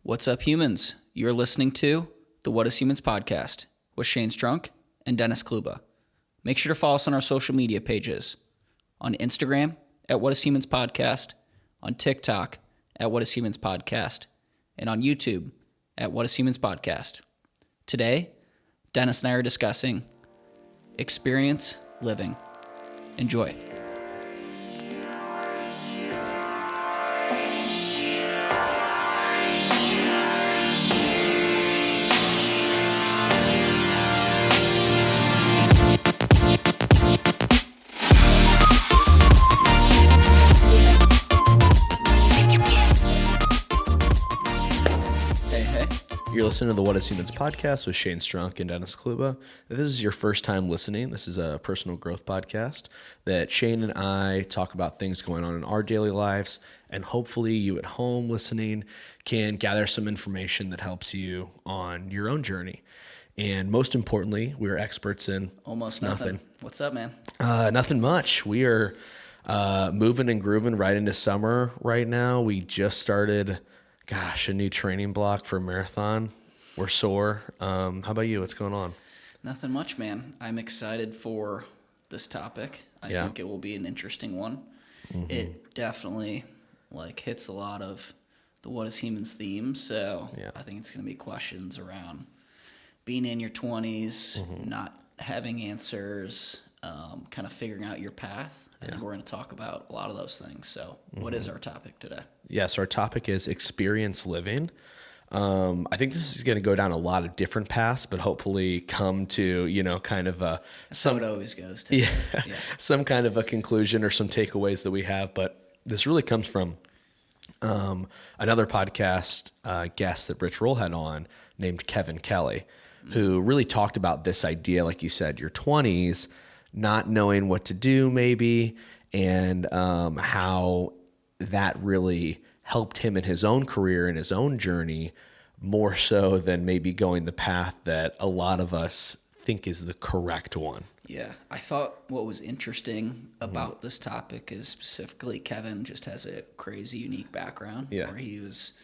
What's up, humans? You're listening to the What is Humans podcast with Shane Strunk and Dennis Kluba. Make sure to follow us on our social media pages. On Instagram at What is Humans Podcast, on TikTok at What is Humans Podcast, and on YouTube at What is Humans Podcast. Today, Dennis and I are discussing experience living. Enjoy. You're listening to the What is Humans podcast with Shane Strunk and Dennis Kluba. If this is your first time listening, this is a personal growth podcast that Shane and I talk about things going on in our daily lives, and hopefully you at home listening can gather some information that helps you on your own journey. And most importantly, we are experts in Almost nothing. What's up, man? Nothing much. We are moving and grooving right into summer right now. We just started a new training block for a marathon. We're sore. How about you? What's going on? Nothing much, man. I'm excited for this topic. I think it will be an interesting one. Mm-hmm. It definitely hits a lot of the What is Humans theme. So I think it's going to be questions around being in your 20s, not having answers, kind of figuring out your path. I think we're going to talk about a lot of those things. So what is our topic today? Yes, our topic is experience living. I think this is going to go down a lot of different paths, but hopefully come to, kind of That's how it always goes to. Some kind of a conclusion or some takeaways that we have. But this really comes from another podcast guest that Rich Roll had on named Kevin Kelly, who really talked about this idea, like you said, your 20s, not knowing what to do maybe, and how that really helped him in his own career and his own journey more so than maybe going the path that a lot of us think is the correct one. Yeah, I thought what was interesting about this topic is specifically Kevin just has a crazy unique background where he was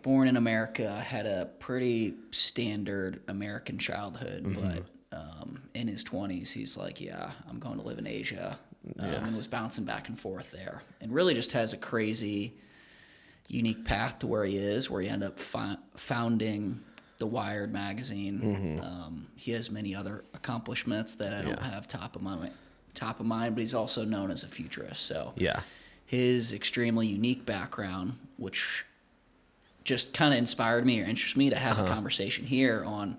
born in America, had a pretty standard American childhood, but in his 20s, he's like, I'm going to live in Asia, and was bouncing back and forth there, and really just has a crazy, unique path to where he is, where he ended up founding the Wired magazine. He has many other accomplishments that I don't have top of mind, but he's also known as a futurist. So his extremely unique background, which just kind of inspired me or interested me to have a conversation here on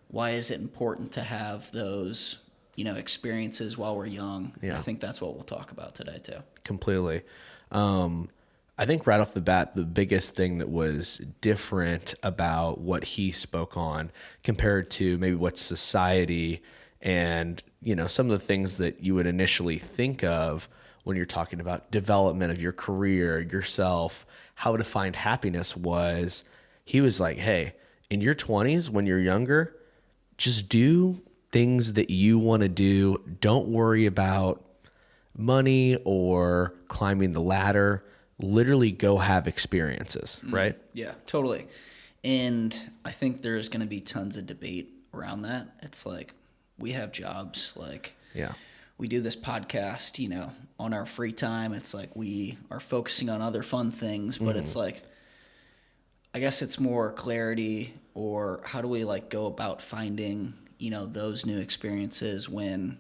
why is it important to have those, experiences while we're young. I think that's what we'll talk about today too. Completely. I think right off the bat, the biggest thing that was different about what he spoke on compared to maybe what society and, some of the things that you would initially think of when you're talking about development of your career, yourself, how to find happiness was, he was like, hey, in your 20s, when you're younger, just do things that you want to do. Don't worry about money or climbing the ladder. Literally go have experiences, right? Yeah, totally. And I think there's going to be tons of debate around that. It's we have jobs, we do this podcast, on our free time. It's we are focusing on other fun things, but it's I guess it's more clarity, or how do we go about finding, those new experiences when,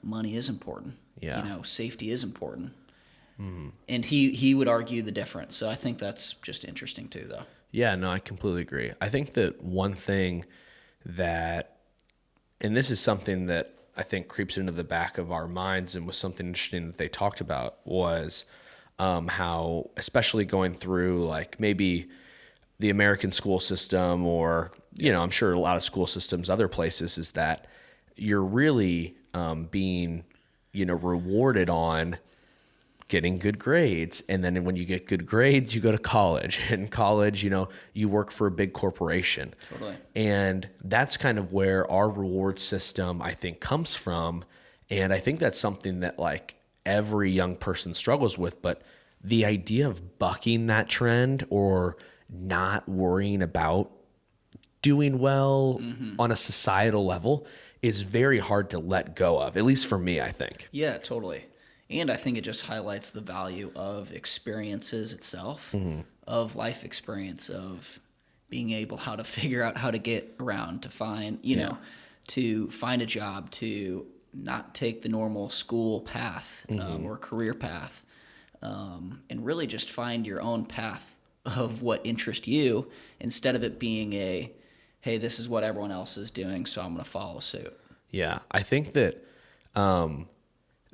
money is important. Safety is important. And he would argue the difference. So I think that's just interesting too, though. Yeah, no, I completely agree. I think that one thing that, and this is something that I think creeps into the back of our minds and was something interesting that they talked about, was how, especially going through maybe the American school system, or, I'm sure a lot of school systems, other places, is that you're really being, rewarded on getting good grades. And then when you get good grades, you go to college. And college, you work for a big corporation. Totally. And that's kind of where our reward system, I think, comes from. And I think that's something that every young person struggles with. But the idea of bucking that trend or not worrying about doing well on a societal level is very hard to let go of, at least for me, I think. Yeah, totally. And I think it just highlights the value of experiences itself, of life experience, of being able how to figure out how to get around, to find, to find a job, to not take the normal school path or career path, and really just find your own path of what interests you instead of it being a, hey, this is what everyone else is doing, so I'm going to follow suit. Yeah, I think that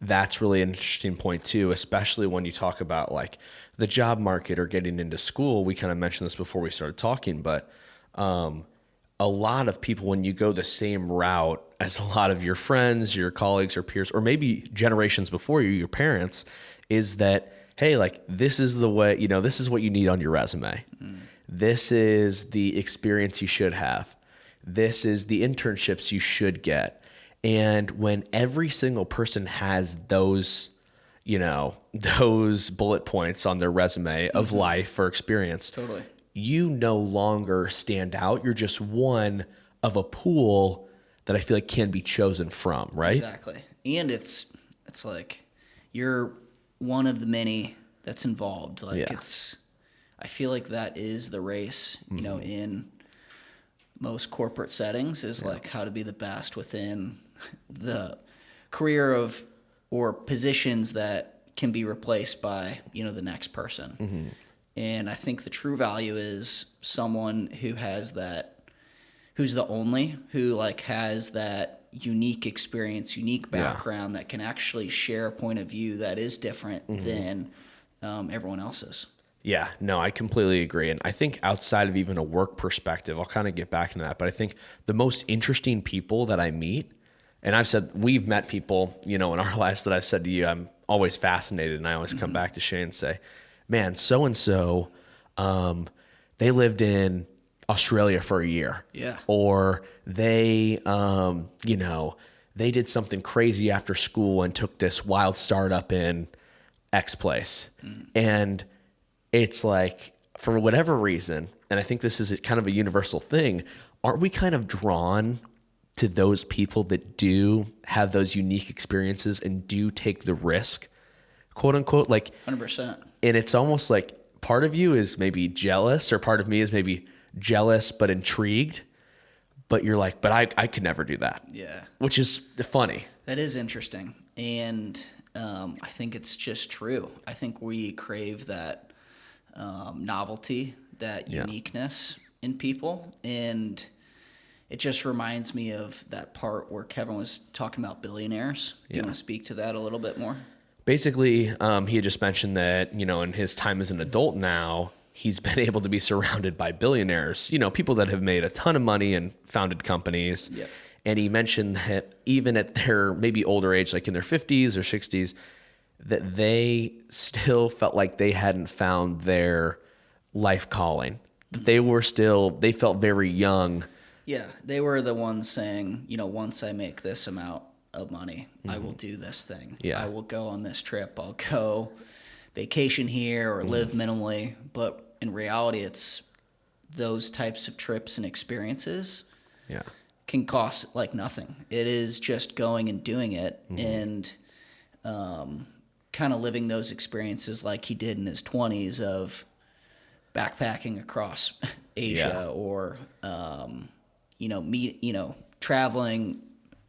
that's really an interesting point too, especially when you talk about like the job market or getting into school. We kind of mentioned this before we started talking, but a lot of people, when you go the same route as a lot of your friends, your colleagues or peers, or maybe generations before you, your parents, is that, hey, like this is the way, this is what you need on your resume. This is the experience you should have. This is the internships you should get. And when every single person has those, those bullet points on their resume of life or experience, totally, you no longer stand out. You're just one of a pool that I feel like can be chosen from, right? Exactly. And it's like you're one of the many that's involved. Like I feel like that is the race, in most corporate settings is like how to be the best within the career of or positions that can be replaced by, the next person. And I think the true value is someone who has that, who's the only, who like has that unique experience, unique background that can actually share a point of view that is different than everyone else's. Yeah, no, I completely agree. And I think outside of even a work perspective, I'll kind of get back into that, but I think the most interesting people that I meet, and I've said, we've met people, in our lives that I've said to you, I'm always fascinated, and I always come back to Shane and say, man, so-and-so, they lived in Australia for a year. Yeah. Or they, they did something crazy after school and took this wild startup in X place. And it's like, for whatever reason, and I think this is kind of a universal thing, aren't we kind of drawn to those people that do have those unique experiences and do take the risk, quote unquote, like 100%. And it's almost like part of you is maybe jealous, or part of me is maybe jealous but intrigued, but you're like, but I could never do that. Yeah. Which is funny. That is interesting. And I think it's just true. I think we crave that novelty, that uniqueness in people. And it just reminds me of that part where Kevin was talking about billionaires. Do you want to speak to that a little bit more? Basically, he had just mentioned that, in his time as an adult now, he's been able to be surrounded by billionaires, people that have made a ton of money and founded companies. Yep. And he mentioned that even at their maybe older age, like in their 50s or 60s, that they still felt like they hadn't found their life calling. They felt very young. Yeah, they were the ones saying, once I make this amount of money, I will do this thing. Yeah. I will go on this trip. I'll go vacation here or live minimally. But in reality, it's those types of trips and experiences can cost like nothing. It is just going and doing it and kind of living those experiences like he did in his 20s of backpacking across Asia or, traveling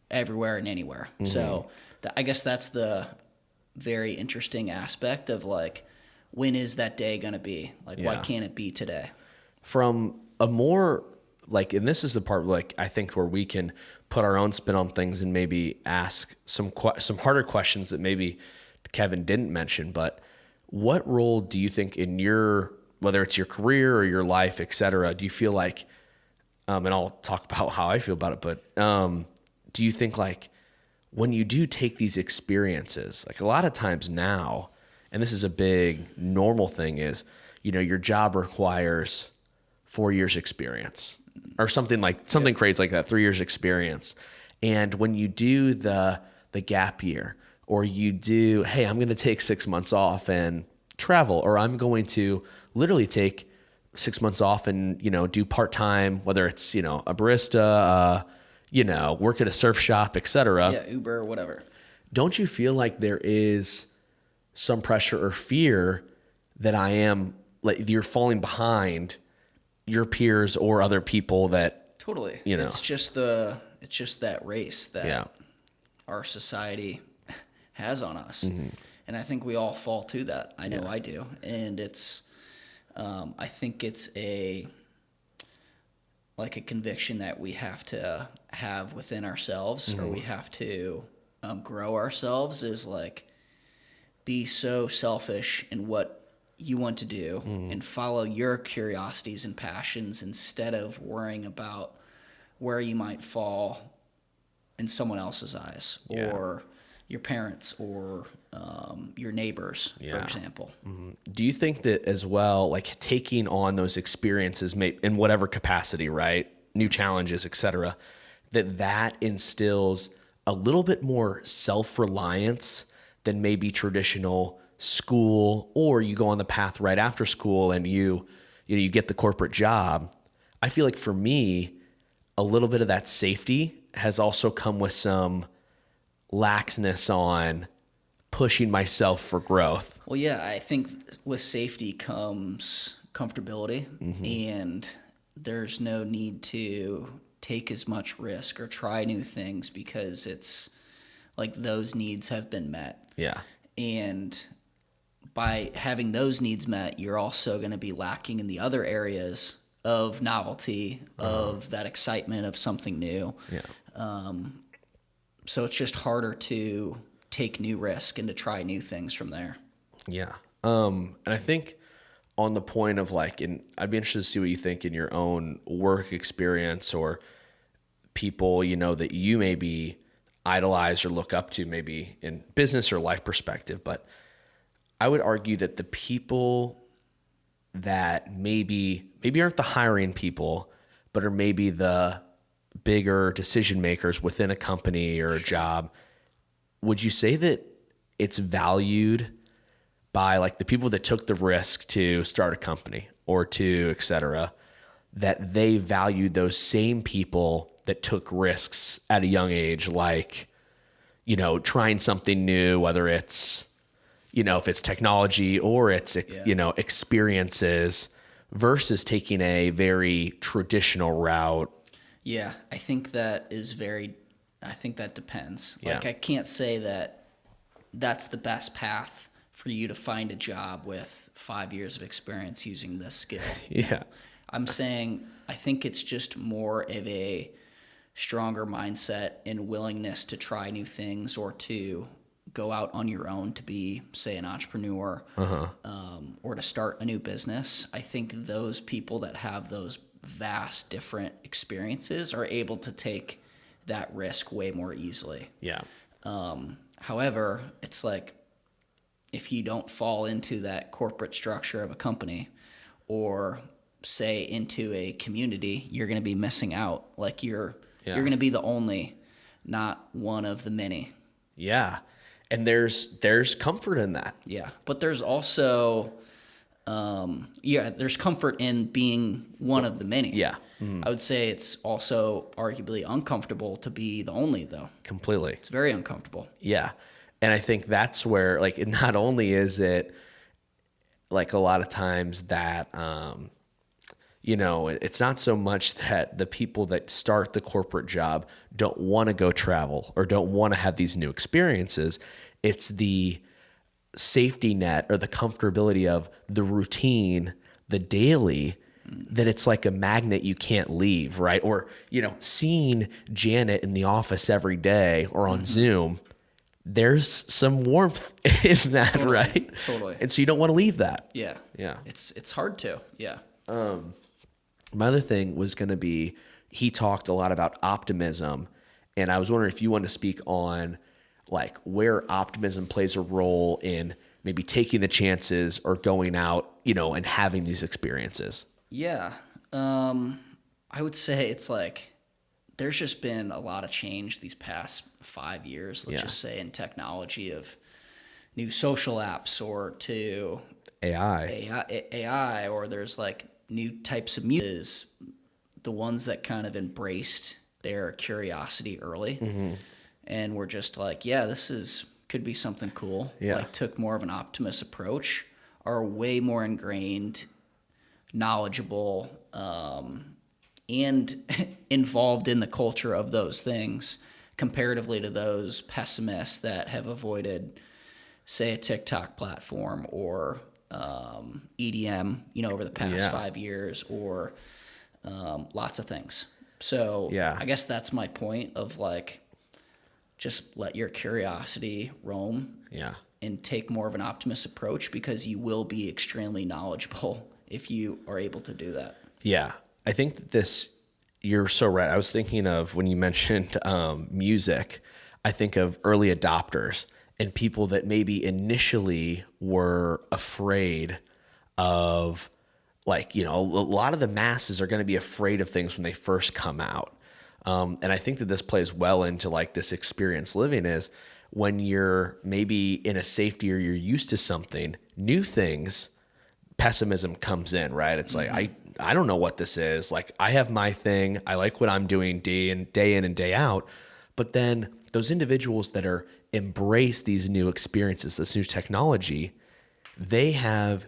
everywhere and anywhere. So I guess that's the very interesting aspect of like, when is that day going to be? Like, why can't it be today? From a more like, and this is the part like I think where we can put our own spin on things and maybe ask some harder questions that maybe Kevin didn't mention, but what role do you think in whether it's your career or your life, et cetera, do you feel like, and I'll talk about how I feel about it, but do you think like when you do take these experiences, like a lot of times now, and this is a big normal thing is, your job requires 4 years experience or something crazy like that, 3 years experience. And when you do the gap year, or you do, hey, I'm going to take 6 months off and travel, or I'm going to literally take 6 months off and, do part-time, whether it's, a barista, work at a surf shop, etc. Yeah, Uber, whatever. Don't you feel like there is some pressure or fear that you're falling behind your peers or other people that totally, it's just that race that our society has on us. Mm-hmm. And I think we all fall to that. I know I do. And it's, I think it's a conviction that we have to have within ourselves, or we have to grow ourselves, is like, be so selfish in what you want to do and follow your curiosities and passions instead of worrying about where you might fall in someone else's eyes or your parents or your neighbors, for example. Mm-hmm. Do you think that as well, like taking on those experiences in whatever capacity, right? New challenges, etc., that instills a little bit more self-reliance than maybe traditional school, or you go on the path right after school and you get the corporate job. I feel like for me, a little bit of that safety has also come with some laxness on pushing myself for growth. Well, yeah, I think with safety comes comfortability, and there's no need to take as much risk or try new things because it's like those needs have been met. Yeah. And by having those needs met, you're also going to be lacking in the other areas of novelty, of that excitement of something new. Yeah. So it's just harder to take new risk and to try new things from there. Yeah. And I think on the point of and I'd be interested to see what you think in your own work experience or people, that you maybe idolize or look up to, maybe in business or life perspective. But I would argue that the people that maybe aren't the hiring people, but are maybe the bigger decision makers within a company or a job, would you say that it's valued by the people that took the risk to start a company or to et cetera, that they valued those same people that took risks at a young age, trying something new, whether it's, if it's technology or it's, experiences versus taking a very traditional route? Yeah, I think that depends. Yeah. I can't say that that's the best path for you to find a job with 5 years of experience using this skill. Yeah. I'm saying I think it's just more of a stronger mindset and willingness to try new things or to go out on your own to be, say, an entrepreneur or to start a new business. I think those people that have those vast different experiences are able to take that risk way more easily. Yeah. However, it's if you don't fall into that corporate structure of a company or say into a community, you're going to be missing out. You're going to be the only, not one of the many. Yeah. And there's comfort in that. Yeah. But there's also, there's comfort in being one of the many. Yeah. Mm-hmm. I would say it's also arguably uncomfortable to be the only, though. Completely. It's very uncomfortable. Yeah. And I think that's where, not only is it a lot of times that, it's not so much that the people that start the corporate job don't want to go travel or don't want to have these new experiences. It's the safety net or the comfortability of the routine, the daily, that it's like a magnet you can't leave, right? Or, seeing Janet in the office every day or on Zoom, there's some warmth in that, totally, right? Totally. And so you don't want to leave that. Yeah. Yeah. It's hard to. Yeah. My other thing was going to be, he talked a lot about optimism, and I was wondering if you wanted to speak on where optimism plays a role in maybe taking the chances or going out, and having these experiences. Yeah. I would say it's there's just been a lot of change these past 5 years, let's just say, in technology of new social apps or to AI, or there's new types of music is the ones that kind of embraced their curiosity early and were just like, yeah, could be something cool. Yeah. Like took more of an optimist approach, are way more ingrained, knowledgeable, and involved in the culture of those things comparatively to those pessimists that have avoided, say, a TikTok platform or EDM, over the past 5 years, or lots of things. So I guess that's my point of like, just let your curiosity roam and take more of an optimist approach, because you will be extremely knowledgeable if you are able to do that. Yeah. I think that you're so right. I was thinking of, when you mentioned music, I think of early adopters and people that maybe initially were afraid of, like, a lot of the masses are going to be afraid of things when they first come out. And I think that this plays well into like this experience living is when you're maybe in a safety or you're used to something, new things, pessimism comes in, right? It's like, I don't know what this is. Like, I have my thing. I like what I'm doing day in and day out. But then those individuals that embrace these new experiences, this new technology, they have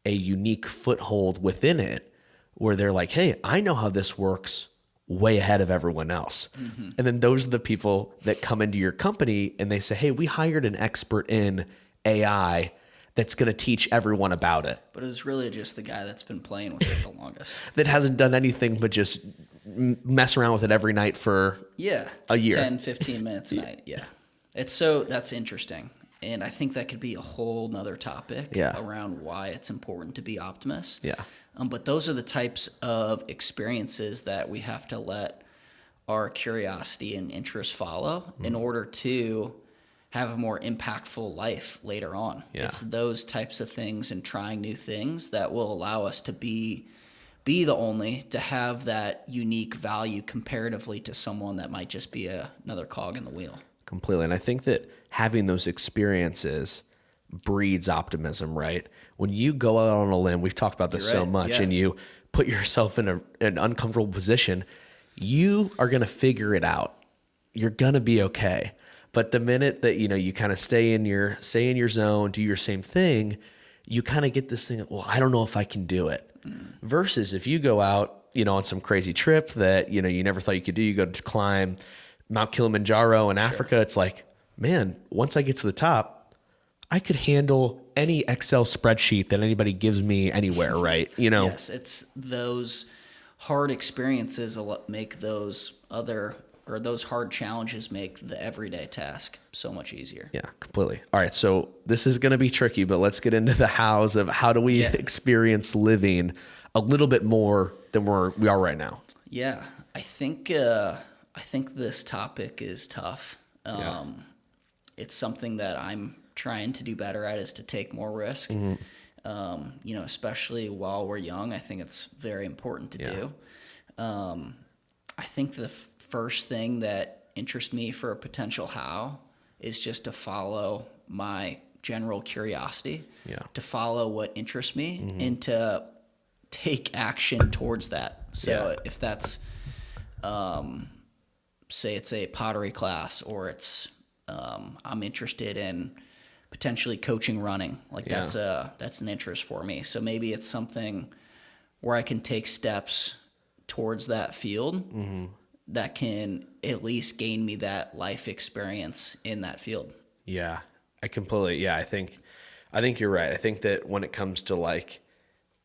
a unique foothold within it where they're like, hey, I know how this works way ahead of everyone else. And then those are the people that come into your company and they say, hey, we hired an expert in AI that's going to teach everyone about it. But it was really just the guy that's been playing with it the longest. That hasn't done anything but just mess around with it every night for a year. 10, 15 minutes a night. Yeah. That's interesting. And I think that could be a whole nother topic around why it's important to be optimists. Yeah. But those are the types of experiences that we have to let our curiosity and interest follow in order to have a more impactful life later on. Yeah. It's those types of things and trying new things that will allow us to be to have that unique value comparatively to someone that might just be another cog in the wheel. Completely. And I think that having those experiences breeds optimism, right? When you go out on a limb, we've talked about this so much, and you put yourself in an uncomfortable position, you are going to figure it out. You're going to be okay. But the minute that, you kind of stay in your zone, do your same thing, you kind of get this thing, well, I don't know if I can do it. Versus if you go out, on some crazy trip that, you never thought you could do, you go to climb Mount Kilimanjaro in Africa. It's like, man, once I get to the top, I could handle any Excel spreadsheet that anybody gives me anywhere, right? Yes, it's those hard experiences make those hard challenges make the everyday task so much easier. Yeah, completely. All right, so this is going to be tricky, but let's get into the hows of how do we experience living a little bit more than we are right now. Yeah, I think this topic is tough. It's something that I'm trying to do better at, is to take more risk. Especially while we're young, I think it's very important to do. I think the first thing that interests me for a potential how is just to follow my general curiosity, to follow what interests me, and to take action towards that. So if that's, say it's a pottery class, or it's I'm interested in potentially coaching running, like that's an interest for me. So maybe it's something where I can take steps towards that field that can at least gain me that life experience in that field. Yeah, I completely, I think you're right. I think that when it comes to like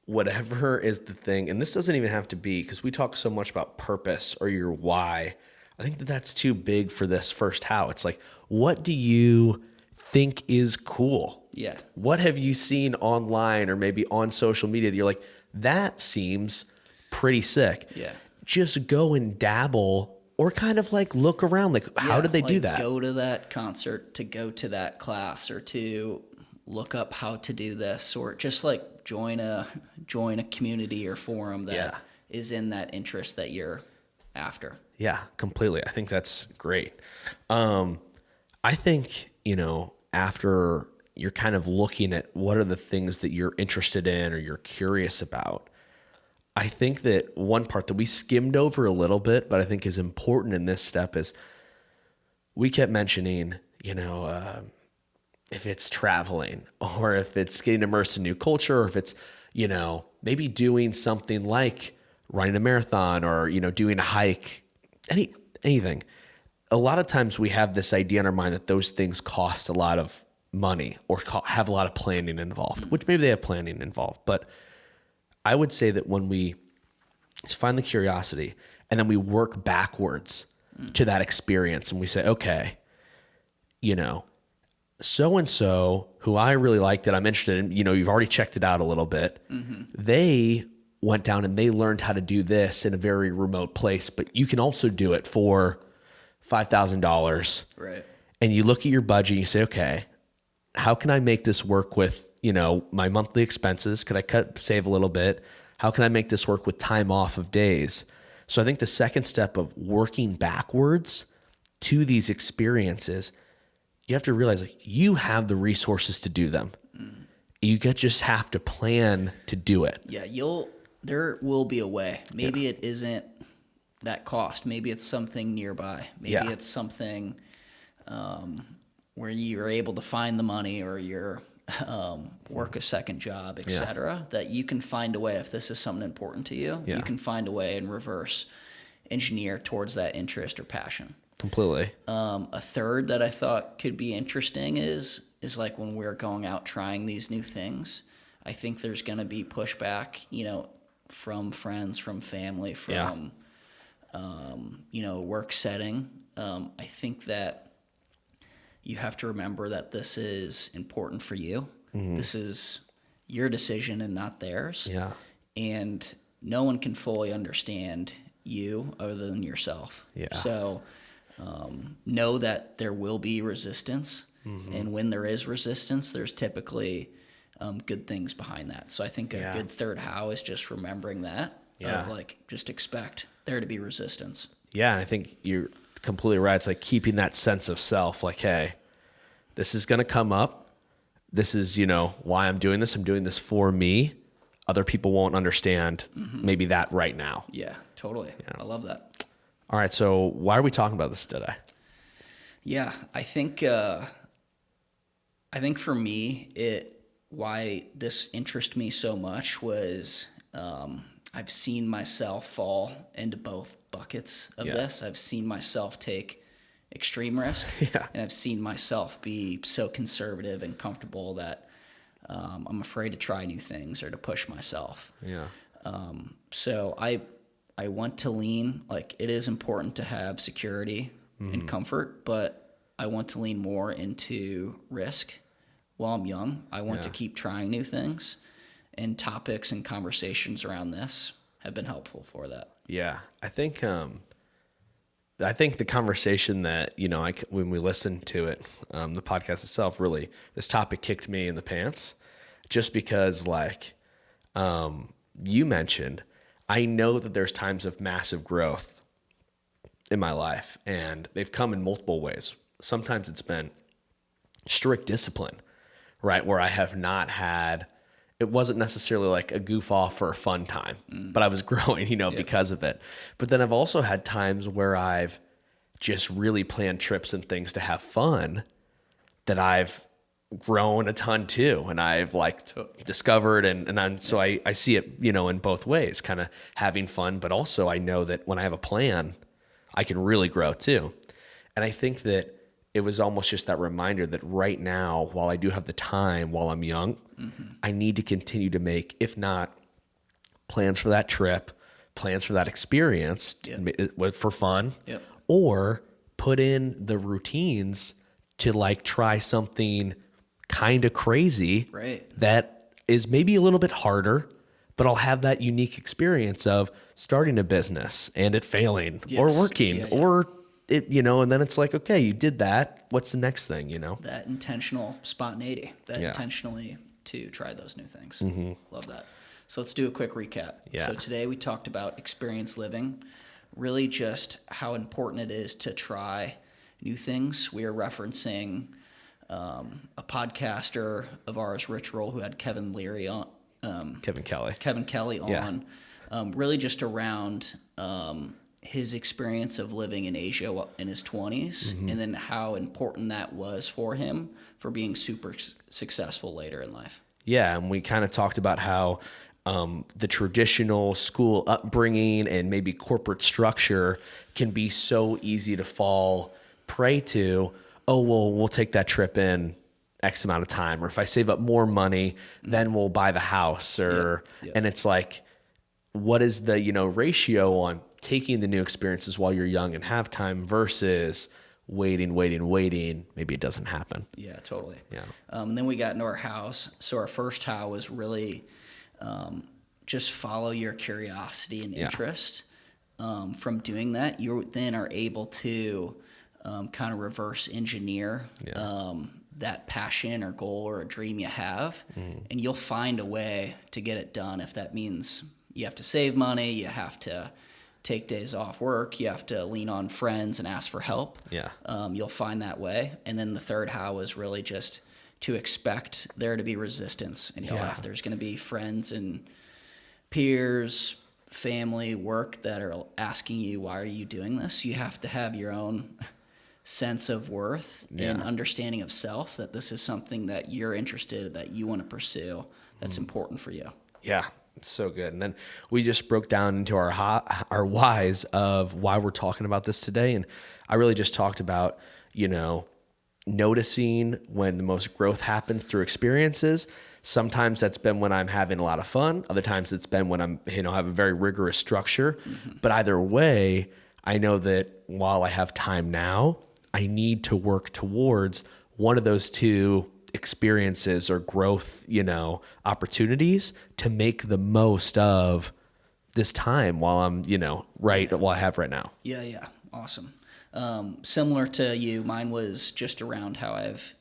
whatever is the thing, and this doesn't even have to be, because we talk so much about purpose or your why, I think that that's too big for this first how. It's like, what do you think is cool? Yeah. What have you seen online or maybe on social media that you're like, that seems pretty sick? Yeah. Just go and dabble, or kind of like look around, like how did they do that? Go to that concert, to go to that class, or to look up how to do this, or just like join a community or forum that is in that interest that you're after. Yeah, completely. I think that's great. I think, after you're kind of looking at what are the things that you're interested in or you're curious about, I think that one part that we skimmed over a little bit, but I think is important in this step is we kept mentioning, if it's traveling or if it's getting immersed in new culture, or if it's, maybe doing something like running a marathon or, doing a hike, anything. A lot of times we have this idea in our mind that those things cost a lot of money or have a lot of planning involved, which maybe they have planning involved. But I would say that when we find the curiosity and then we work backwards to that experience and we say, okay, so-and-so who I really like that I'm interested in, you've already checked it out a little bit. Mm-hmm. They went down and they learned how to do this in a very remote place, but you can also do it for $5,000. Right. And you look at your budget and you say, okay, how can I make this work with, my monthly expenses? Could I save a little bit? How can I make this work with time off of days? So I think the second step of working backwards to these experiences, you have to realize you have the resources to do them. You just have to plan to do it. Yeah, there will be a way. Maybe it isn't that cost. Maybe it's something nearby. Maybe it's something where you're able to find the money, or you're work a second job, etc. That you can find a way. If this is something important to you, you can find a way and reverse engineer towards that interest or passion. Completely. A third that I thought could be interesting is like when we're going out trying these new things, I think there's going to be pushback, from friends, from family, from, work setting. I think that you have to remember that this is important for you. Mm-hmm. This is your decision and not theirs. Yeah. And no one can fully understand you other than yourself. Yeah. So know that there will be resistance. Mm-hmm. And when there is resistance, there's typically good things behind that. So I think a good third how is just remembering that of just expect there to be resistance. Yeah. And I think you're completely right. It's like keeping that sense of self, like, hey, this is going to come up. This is, why I'm doing this. I'm doing this for me. Other people won't understand maybe that right now. Yeah, totally. Yeah. I love that. All right. So why are we talking about this today? Yeah, I think for me, why this interested me so much was I've seen myself fall into both buckets of this. I've seen myself take extreme risk, and I've seen myself be so conservative and comfortable that I'm afraid to try new things or to push myself. Yeah. So I want to lean, like, it is important to have security and comfort, but I want to lean more into risk while I'm young. I want to keep trying new things, and topics and conversations around this have been helpful for that. Yeah. I think the conversation that, when we listened to it, the podcast itself, really, this topic kicked me in the pants just because, you mentioned, I know that there's times of massive growth in my life, and they've come in multiple ways. Sometimes it's been strict discipline, right? Where I have not had, it wasn't necessarily like a goof off or a fun time, but I was growing, because of it. But then I've also had times where I've just really planned trips and things to have fun that I've grown a ton too. And I've discovered so I see it, in both ways, kind of having fun, but also I know that when I have a plan, I can really grow too. And I think that it was almost just that reminder that right now, while I do have the time while I'm young, I need to continue to make, if not plans for that trip, plans for that experience for fun, or put in the routines to try something kind of crazy that is maybe a little bit harder, but I'll have that unique experience of starting a business and it failing or working or it, and then it's like, okay, you did that. What's the next thing, That intentional spontaneity, intentionally to try those new things. Love that. So let's do a quick recap. Yeah. So today we talked about experience living, really just how important it is to try new things. We are referencing a podcaster of ours, Rich Roll, who had Kevin Kelly on really just around his experience of living in Asia in his 20s, and then how important that was for him for being super successful later in life. Yeah, and we kind of talked about how the traditional school upbringing and maybe corporate structure can be so easy to fall prey to. Oh, well, we'll take that trip in X amount of time, or if I save up more money, then we'll buy the house, or and it's like, what is the ratio on taking the new experiences while you're young and have time versus waiting, maybe it doesn't happen. Yeah, totally. Yeah. And then we got into our house. So our first how was really just follow your curiosity and interest. From doing that, you then are able to kind of reverse engineer that passion or goal or a dream you have, and you'll find a way to get it done. If that means you have to save money, you have to take days off work, you have to lean on friends and ask for help. You'll find that way. And then the third how is really just to expect there to be resistance in your life. There's going to be friends and peers, family, work that are asking you, why are you doing this? You have to have your own sense of worth and understanding of self, that this is something that you're interested in, that you want to pursue, that's important for you. Yeah, it's so good. And then we just broke down into our whys of why we're talking about this today. And I really just talked about, noticing when the most growth happens through experiences. Sometimes that's been when I'm having a lot of fun. Other times it's been when I'm, have a very rigorous structure. But either way, I know that while I have time now, I need to work towards one of those two experiences or growth, opportunities to make the most of this time while I'm, while I have right now. Yeah. Awesome. Similar to you, mine was just around how I've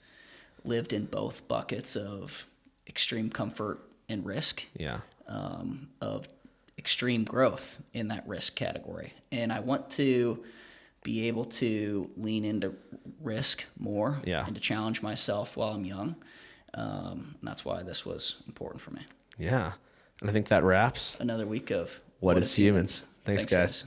lived in both buckets of extreme comfort and risk. Of extreme growth in that risk category. And I want to be able to lean into risk more and to challenge myself while I'm young. And that's why this was important for me. Yeah. And I think that wraps another week of What is Humans. Thanks, guys.